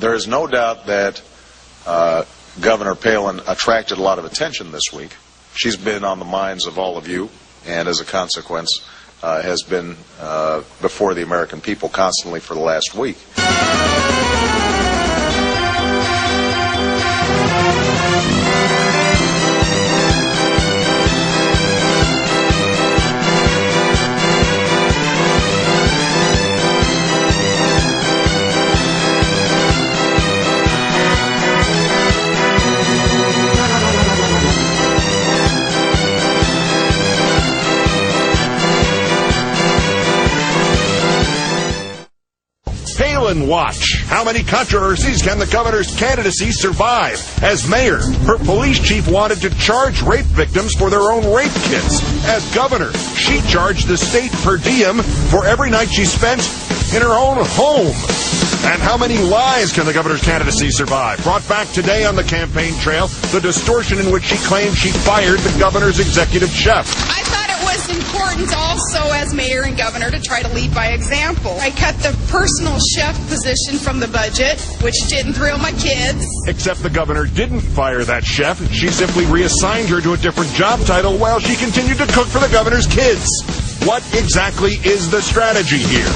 There is no doubt that Governor Palin attracted a lot of attention this week. She's been on the minds of all of you, and as a consequence, has been before the American people constantly for the last week. Palin Watch. How many controversies can the governor's candidacy survive? As mayor, her police chief wanted to charge rape victims for their own rape kits. As governor, she charged the state per diem for every night she spent in her own home. And how many lies can the governor's candidacy survive? Brought back today on the campaign trail, the distortion in which she claimed she fired the governor's executive chef. I thought it was important also as mayor and governor to try to lead by example. I cut the personal chef position from the budget, which didn't thrill my kids. Except the governor didn't fire that chef. She simply reassigned her to a different job title while she continued to cook for the governor's kids. What exactly is the strategy here?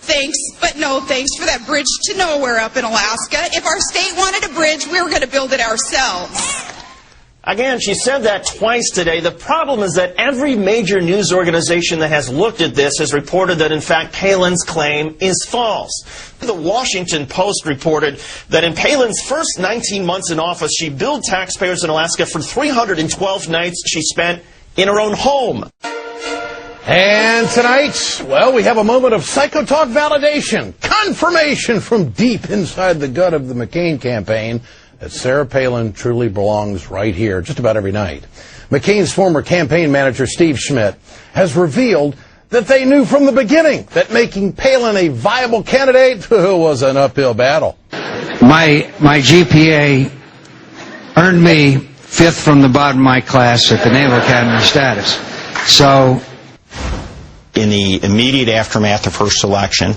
Thanks, but no thanks for that bridge to nowhere up in Alaska. If our state wanted a bridge, we were going to build it ourselves. Again, she said that twice today. The problem is that every major news organization that has looked at this has reported that, in fact, Palin's claim is false. The Washington Post reported that in Palin's first 19 months in office, she billed taxpayers in Alaska for 312 nights she spent in her own home. And tonight, well, we have a moment of psychotalk validation, confirmation from deep inside the gut of the McCain campaign that Sarah Palin truly belongs right here, just about every night. McCain's former campaign manager, Steve Schmidt, has revealed that they knew from the beginning that making Palin a viable candidate was an uphill battle. My GPA earned me fifth from the bottom of my class at the Naval Academy status. So in the immediate aftermath of her selection,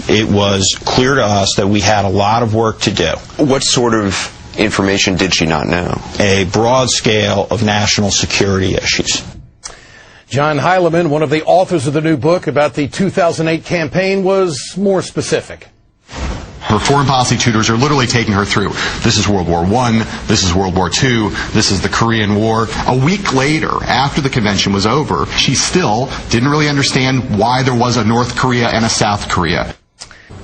it was clear to us that we had a lot of work to do. What sort of information did she not know? A broad scale of national security issues. John Heilemann, one of the authors of the new book about the 2008 campaign, was more specific. Her foreign policy tutors are literally taking her through. This is World War I, this is World War II, this is the Korean War. A week later, after the convention was over, she still didn't really understand why there was a North Korea and a South Korea.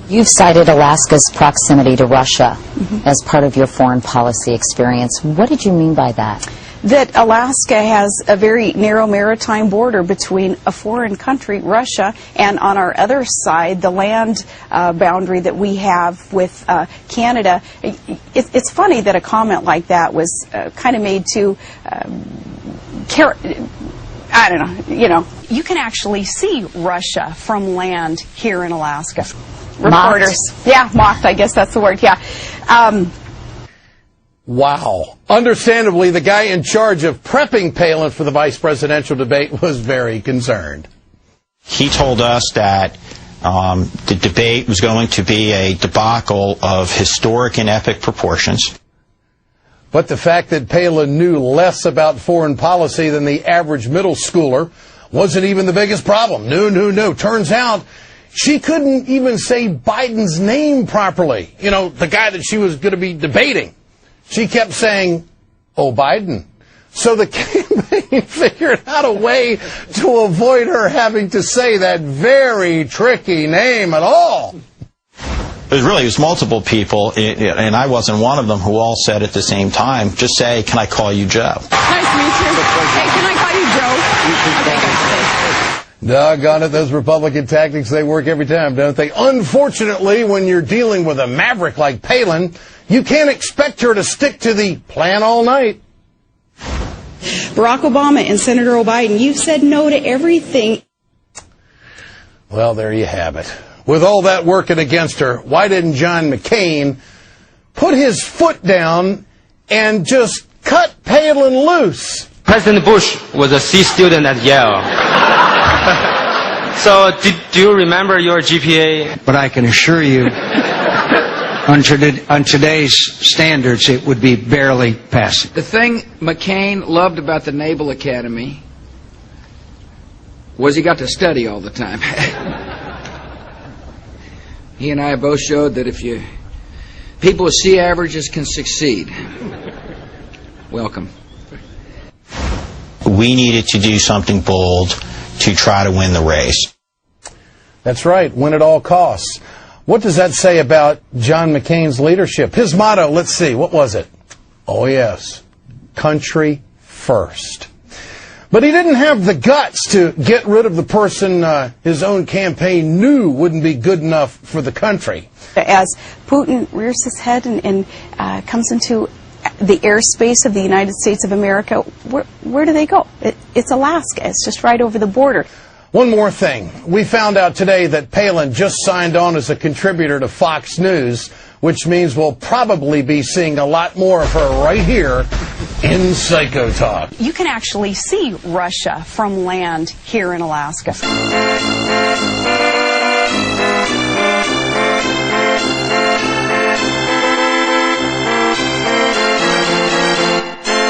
You've cited Alaska's proximity to Russia as part of your foreign policy experience. What did you mean by that? That Alaska has a very narrow maritime border between a foreign country, Russia, and on our other side, the land boundary that we have with Canada. It's funny that a comment like that was kind of made to, I don't know, you know. You can actually see Russia from land here in Alaska. Reporters. Yeah, mocked, I guess that's the word, yeah. Wow. Understandably, the guy in charge of prepping Palin for the vice presidential debate was very concerned. He told us that the debate was going to be a debacle of historic and epic proportions. But the fact that Palin knew less about foreign policy than the average middle schooler wasn't even the biggest problem. No. Turns out she couldn't even say Biden's name properly. You know, the guy that she was going to be debating. She kept saying, "Oh, Biden." So the campaign figured out a way to avoid her having to say that very tricky name at all. It was multiple people, and I wasn't one of them, who all said at the same time, just say, "Can I call you Joe?" Nice to meet you. Hey, can I call you Joe? Okay, good. Doggone it, those Republican tactics, they work every time, don't they? Unfortunately, when you're dealing with a maverick like Palin, you can't expect her to stick to the plan all night. Barack Obama and Senator Biden, you've said no to everything. Well, there you have it. With all that working against her, why didn't John McCain put his foot down and just cut Palin loose? President Bush was a C student at Yale. So, do you remember your GPA? But I can assure you, on today's standards, it would be barely passing. The thing McCain loved about the Naval Academy was he got to study all the time. He and I both showed that people with C averages can succeed. Welcome. We needed to do something bold to try to win the race. That's right, win at all costs. What does that say about John McCain's leadership? His motto, let's see, what was it? Oh yes, country first. But he didn't have the guts to get rid of the person his own campaign knew wouldn't be good enough for the country. As Putin rears his head and comes into the airspace of the United States of America, where do they go? It's Alaska. It's just right over the border. One more thing. We found out today that Palin just signed on as a contributor to Fox News, which means we'll probably be seeing a lot more of her right here in Psycho Talk. You can actually see Russia from land here in Alaska.